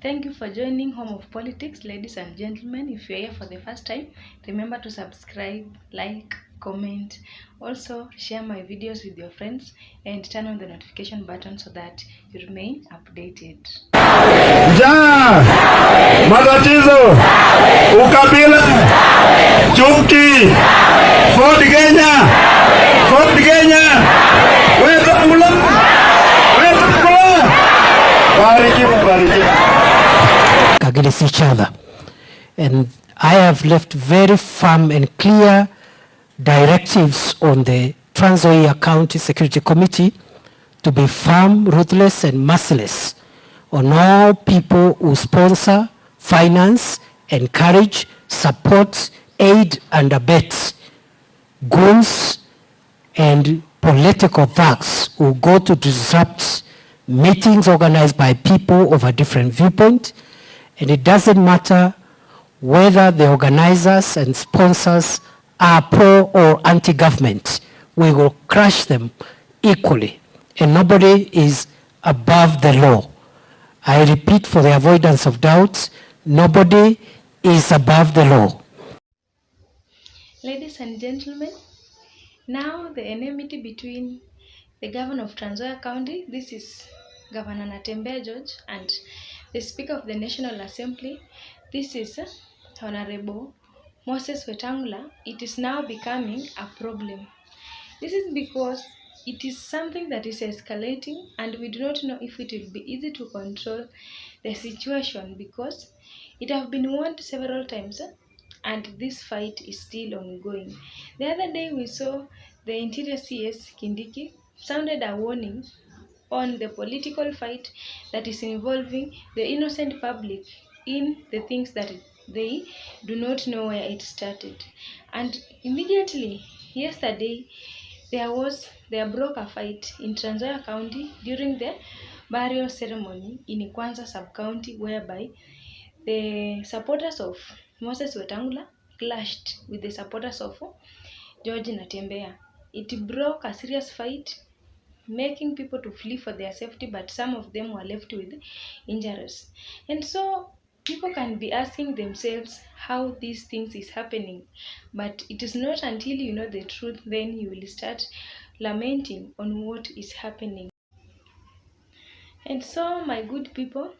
Thank you for joining Home of Politics, ladies and gentlemen. If you're here for the first time, remember to subscribe, like, comment. Also, share my videos with your friends and turn on the notification button so that you remain updated. Njaa, matatizo, ukabila, chuki, Ford Kenya, Wetangula, bariki. Against each other. And I have left very firm and clear directives on the Nzoia County Security Committee to be firm, ruthless, and merciless on all people who sponsor, finance, encourage, support, aid, and abet goons and political thugs who go to disrupt meetings organized by people of a different viewpoint. And it doesn't matter whether the organizers and sponsors are pro or anti-government. We will crush them equally, and nobody is above the law. I repeat, for the avoidance of doubts, nobody is above the law. Ladies and gentlemen, now the enmity between the governor of Nzoia County, this is Governor Natembeya'S, and the Speaker of the National Assembly, this is Honorable Moses Wetangula, it is now becoming a problem. This is because it is something that is escalating, and we do not know if it will be easy to control the situation because it has been warned several times and this fight is still ongoing. The other day we saw the Interior CS Kindiki sounded a warning on the political fight that is involving the innocent public in the things that they do not know where it started. And immediately yesterday there broke a fight in Nzoia County during the burial ceremony in Kwanza sub-county, whereby the supporters of Moses Wetangula clashed with the supporters of George Natembeya. It broke a serious fight, making people to flee for their safety, but some of them were left with injuries. And so people can be asking themselves how these things is happening, but it is not until you know the truth then you will start lamenting on what is happening. And so, my good people,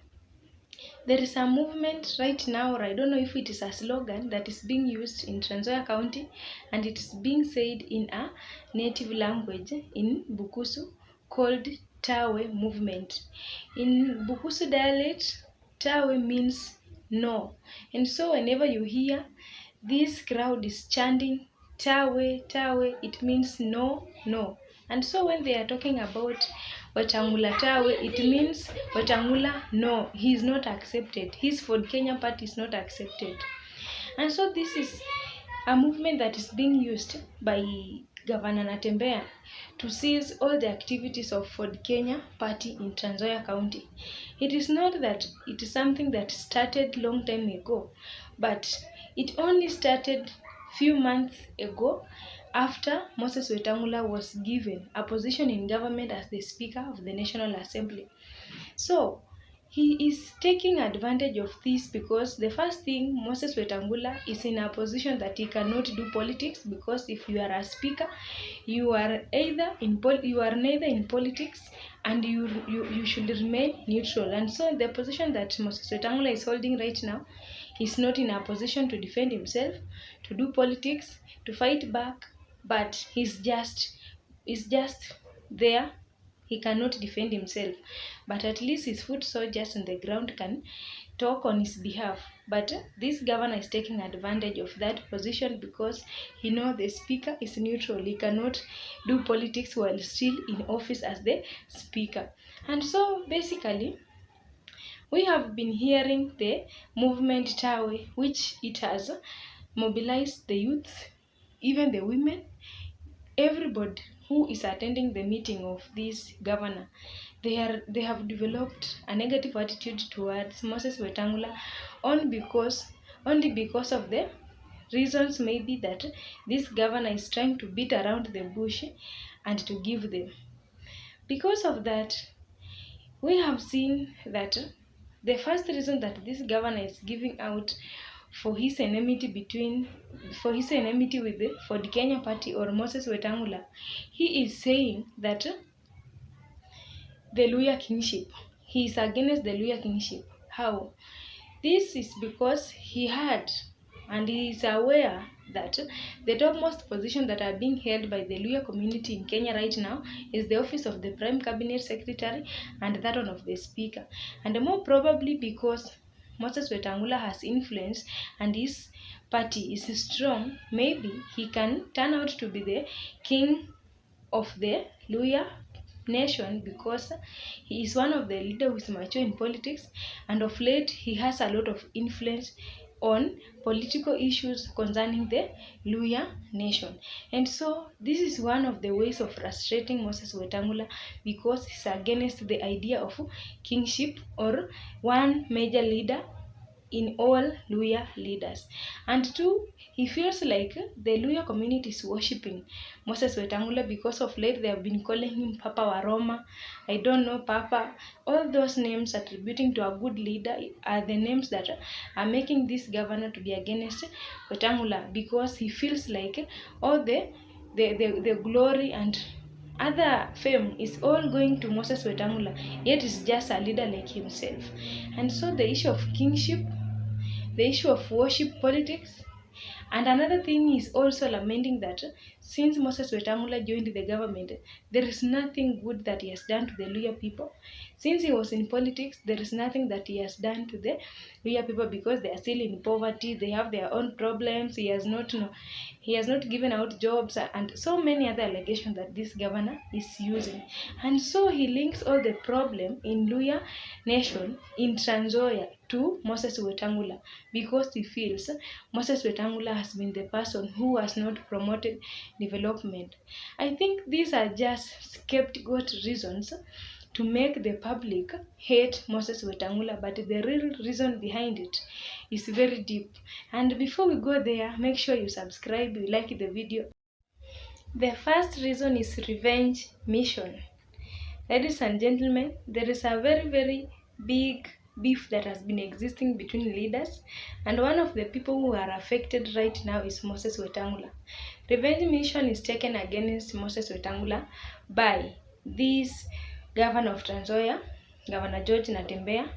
there is a movement right now, or I don't know if it is a slogan that is being used in Nzoia County, and it is being said in a native language in Bukusu called Tawe movement. In Bukusu dialect, Tawe means no. And so whenever you hear this crowd is chanting Tawe, Tawe, it means no, no. And so when they are talking about Wetangula Tawe, it means Wetangula, no, he is not accepted. His Ford Kenya party is not accepted. And so this is a movement that is being used by Governor Natembeya to seize all the activities of Ford Kenya party in Nzoia County. It is not that it is something that started long time ago, but it only started few months ago after Moses Wetangula was given a position in government as the Speaker of the National Assembly. So he is taking advantage of this because the first thing, Moses Wetangula is in a position that he cannot do politics, because if you are a speaker, you are neither in politics, and you should remain neutral. And so the position that Moses Wetangula is holding right now, he's not in a position to defend himself, to do politics, to fight back, but he's just there. He cannot defend himself, but at least his foot soldiers on the ground can talk on his behalf. But this governor is taking advantage of that position because he knows the speaker is neutral. He cannot do politics while still in office as the speaker. And so basically we have been hearing the movement Tawe, which it has mobilized the youth, even the women, everybody who is attending the meeting of this governor. They have developed a negative attitude towards Moses Wetangula only because of the reasons maybe that this governor is trying to beat around the bush and to give them. Because of that, we have seen that The first reason that this governor is giving out for his enmity with the Ford Kenya party or Moses Wetangula, he is saying that the Luhya kingship, he is against the Luhya kingship. How? This is because he had and he is aware that the topmost position that are being held by the Luhya community in Kenya right now is the office of the Prime Cabinet Secretary and that one of the Speaker. And more probably because Moses Wetangula has influence and his party is strong, maybe he can turn out to be the king of the Luhya nation because he is one of the leaders who is mature in politics, and of late he has a lot of influence on political issues concerning the Luhya nation. And so this is one of the ways of frustrating Moses Wetangula because he's against the idea of kingship or one major leader in all Luhya leaders. And two, he feels like the Luhya community is worshipping Moses Wetangula because of late they have been calling him Papa Waroma, I don't know, Papa. All those names attributing to a good leader are the names that are making this governor to be against Wetangula because he feels like all the glory and other fame is all going to Moses Wetangula, yet is just a leader like himself. And so the issue of kingship, the issue of worship politics, and another thing is also lamenting that since Moses Wetangula joined the government, there is nothing good that he has done to the Luhya people. Since he was in politics, there is nothing that he has done to the Luhya people because they are still in poverty, they have their own problems, he has not given out jobs and so many other allegations that this governor is using. And so he links all the problem in Luhya nation in Nzoia to Moses Wetangula because he feels Moses Wetangula has been the person who has not promoted development. I think these are just scapegoat reasons to make the public hate Moses Wetangula, but the real reason behind it is very deep. And before we go there, make sure you subscribe, you like the video. The first reason is revenge mission. Ladies and gentlemen, there is a very big beef that has been existing between leaders, and one of the people who are affected right now is Moses Wetangula. Revenge mission is taken against Moses Wetangula by this governor of Nzoia, Governor George Natembea,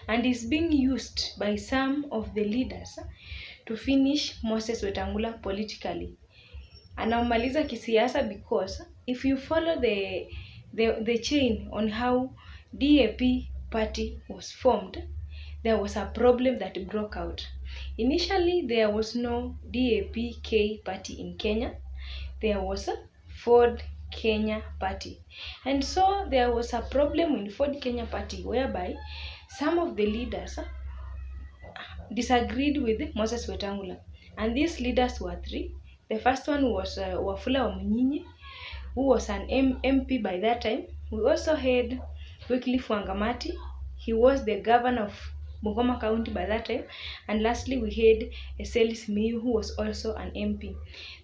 and is being used by some of the leaders to finish Moses Wetangula politically. Anaumaliza kisiasa because if you follow the chain on how DAP party was formed, there was a problem that broke out. Initially, there was no DAP-K party in Kenya. There was a Ford Kenya party. And so there was a problem in Ford Kenya party whereby some of the leaders disagreed with Moses Wetangula. And these leaders were three. The first one was Wafula Wamunyinyi, who was an MP by that time. We also had Wycliffe Wangamati. He was the governor of Bungoma County by that time. And lastly, we had Eseli Simiyu, who was also an MP.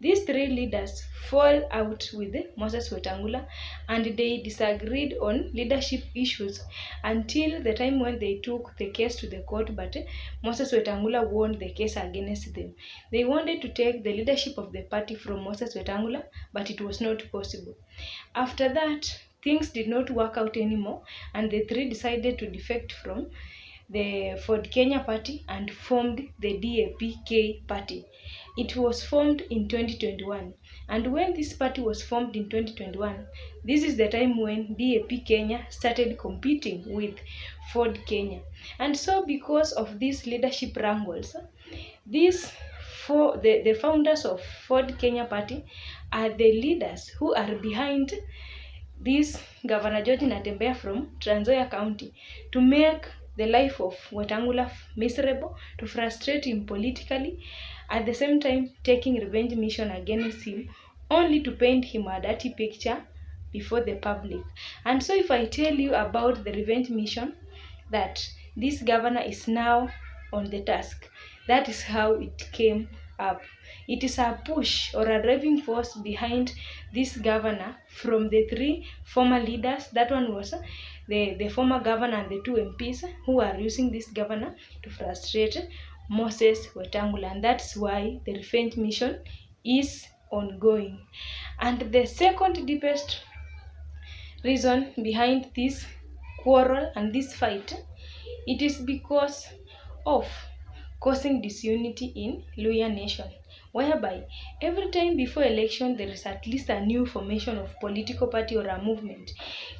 These three leaders fall out with Moses Wetangula and they disagreed on leadership issues until the time when they took the case to the court, but Moses Wetangula won the case against them. They wanted to take the leadership of the party from Moses Wetangula, but it was not possible. After that, things did not work out anymore, and the three decided to defect from the Ford Kenya party and formed the DAP-K party. It was formed in 2021, and when this party was formed in 2021, this is the time when DAP Kenya started competing with Ford Kenya. And so because of these leadership wrangles, the founders of Ford Kenya party are the leaders who are behind this Governor George Natembea from Nzoia County to make the life of Wetangula miserable, to frustrate him politically, at the same time taking revenge mission against him, only to paint him a dirty picture before the public. And so if I tell you about the revenge mission, that this governor is now on the task, that is how it came up. It is a push or a driving force behind this governor from the three former leaders. That one was the former governor and the two MPs who are using this governor to frustrate Moses Wetangula, and that's why the revenge mission is ongoing. And the second deepest reason behind this quarrel and this fight, it is because of causing disunity in Luhya nation, whereby every time before election there is at least a new formation of political party or a movement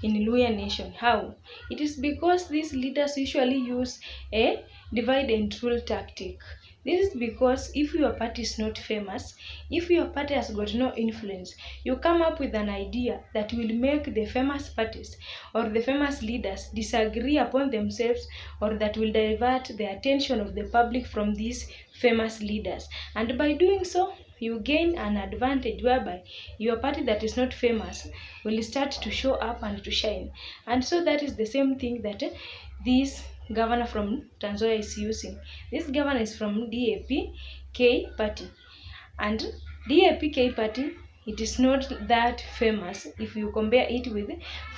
in Luhya nation. How? It is because these leaders usually use a divide and rule tactic. This is because if your party is not famous, if your party has got no influence, you come up with an idea that will make the famous parties or the famous leaders disagree upon themselves, or that will divert the attention of the public from these famous leaders. And by doing so, you gain an advantage whereby your party that is not famous will start to show up and to shine. And so that is the same thing that this governor from Nzoia is using. This governor is from DAP-K party, and DAP-K party, it is not that famous if you compare it with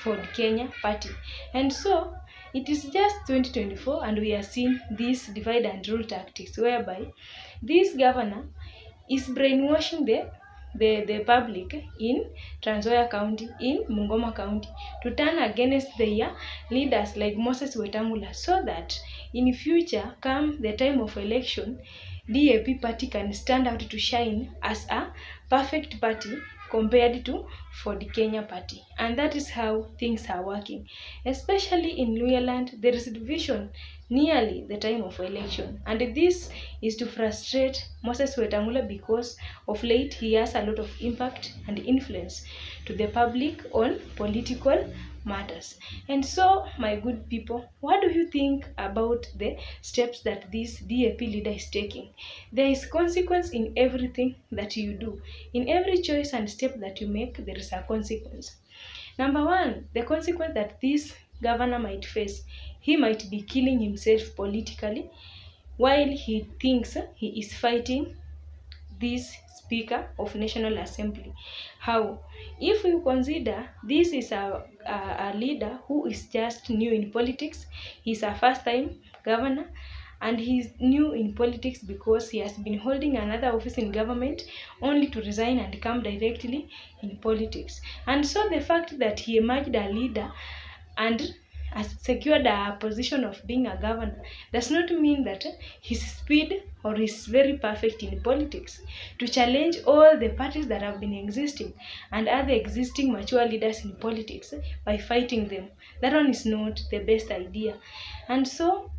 Ford Kenya party. And so it is just 2024 and we are seeing this divide and rule tactics whereby this governor is brainwashing the public in Nzoia County, in Bungoma County, to turn against their leaders like Moses Wetangula, so that in future, come the time of election, DAP party can stand out to shine as a perfect party compared to Ford Kenya party. And that is how things are working. Especially in Luhya land, there is division nearly the time of election. And this is to frustrate Moses Wetangula because of late he has a lot of impact and influence to the public on political matters. And so, my good people, what do you think about the steps that this DAP leader is taking? There is consequence in everything that you do. In every choice and step that you make, there is a consequence. Number one, the consequence that this governor might face, he might be killing himself politically while he thinks he is fighting this Speaker of National Assembly. How? If you consider this is a leader who is just new in politics, he's a first-time governor, and he's new in politics because he has been holding another office in government only to resign and come directly in politics. And so the fact that he emerged a leader and has secured a position of being a governor does not mean that his speed or is very perfect in politics to challenge all the parties that have been existing and other existing mature leaders in politics by fighting them. That one is not the best idea. And so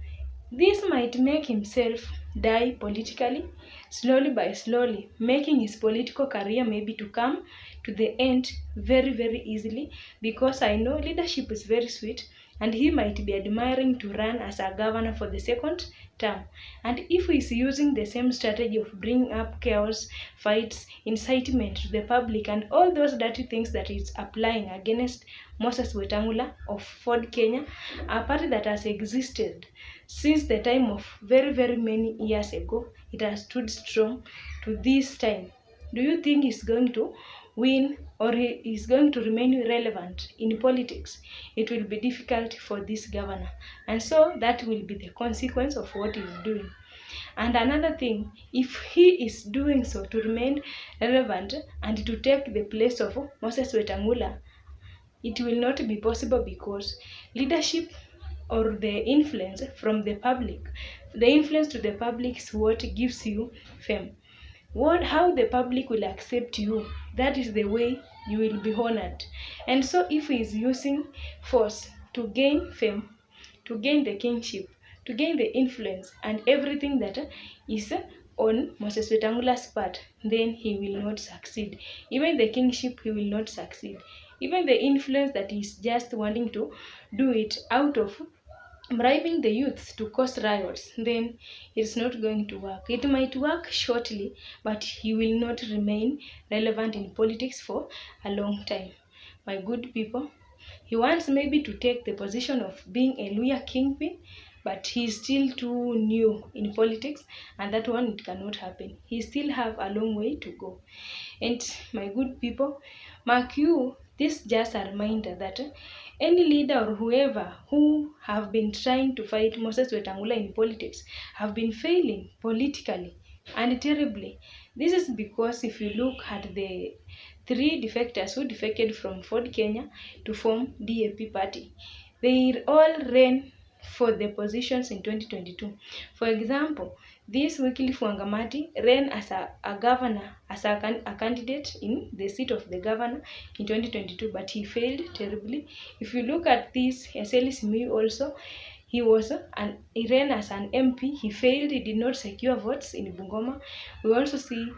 this might make himself die politically, slowly by slowly, making his political career maybe to come to the end very, very easily, because I know leadership is very sweet and he might be admiring to run as a governor for the second term. And if he is using the same strategy of bringing up chaos, fights, incitement to the public, and all those dirty things that is applying against Moses Wetangula of Ford Kenya, a party that has existed since the time of very, very many years ago, it has stood strong to this time. Do you think he's going to win, or he is going to remain relevant in politics? It will be difficult for this governor. And so that will be the consequence of what he is doing. And another thing, if he is doing so to remain relevant and to take the place of Moses Wetangula, it will not be possible, because leadership or the influence from the public, the influence to the public is what gives you fame. How the public will accept you, that is the way you will be honored. And so if he is using force to gain fame, to gain the kingship, to gain the influence and everything that is on Moses Wetangula's part, then he will not succeed. Even the kingship, he will not succeed. Even the influence that is just wanting to do it out of bribing the youths to cause riots, then it's not going to work. It might work shortly, but he will not remain relevant in politics for a long time. My good people, he wants maybe to take the position of being a Luhya kingpin, but he's still too new in politics, and that one, it cannot happen. He still have a long way to go. And my good people, mark you This just a reminder that any leader or whoever who have been trying to fight Moses Wetangula in politics have been failing politically and terribly. This is because if you look at the three defectors who defected from Ford Kenya to form DAP party, they all ran for the positions in 2022. For example, this Wycliffe Wangamati ran as a governor, as a candidate in the seat of the governor in 2022, but he failed terribly. If you look at this, Eseli Simiyu also, he ran as an MP, he failed, he did not secure votes in Bungoma. We also see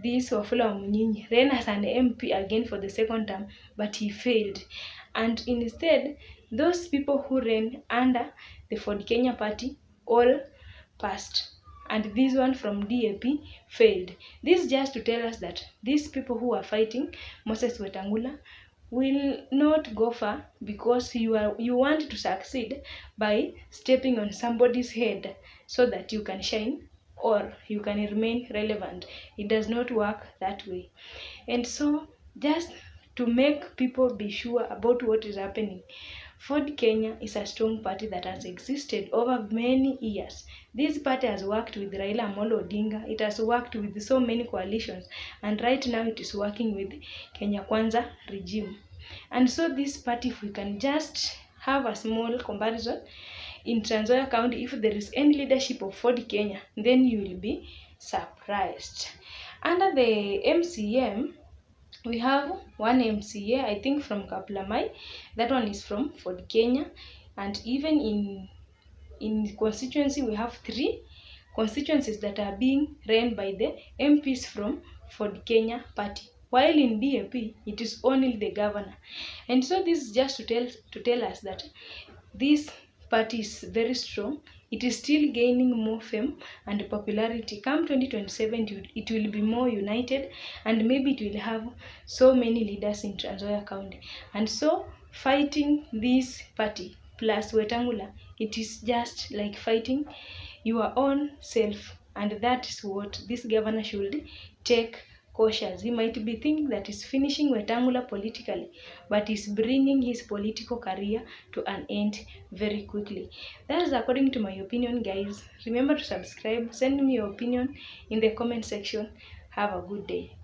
this Wafula Munyinyi ran as an MP again for the second term, but he failed. And instead, those people who ran under the Ford Kenya party all passed, and this one from DAP failed. This just to tell us that these people who are fighting Moses Wetangula will not go far, because you want to succeed by stepping on somebody's head so that you can shine or you can remain relevant. It does not work that way. And so, just to make people be sure about what is happening, Ford Kenya is a strong party that has existed over many years. This party has worked with Raila Amolo Odinga. It has worked with so many coalitions, and right now it is working with Kenya Kwanza regime. And so this party, if we can just have a small comparison, in Nzoia County, if there is any leadership of Ford Kenya, then you will be surprised. Under the MCM, we have one MCA, I think from Kaplamai. That one is from Ford Kenya. And even in constituency, we have 3 constituencies that are being ran by the MPs from Ford Kenya party. While in DAP, it is only the governor. And so this is just to tell us that this party is very strong. It is still gaining more fame and popularity. Come 2027, it will be more united, and maybe it will have so many leaders in Nzoia County. And so fighting this party plus Wetangula, it is just like fighting your own self, and that is what this governor should take cautious. He might be thinking that is finishing Wetangula politically, but is bringing his political career to an end very quickly. That is according to my opinion, guys. Remember to subscribe. Send me your opinion in the comment section. Have a good day.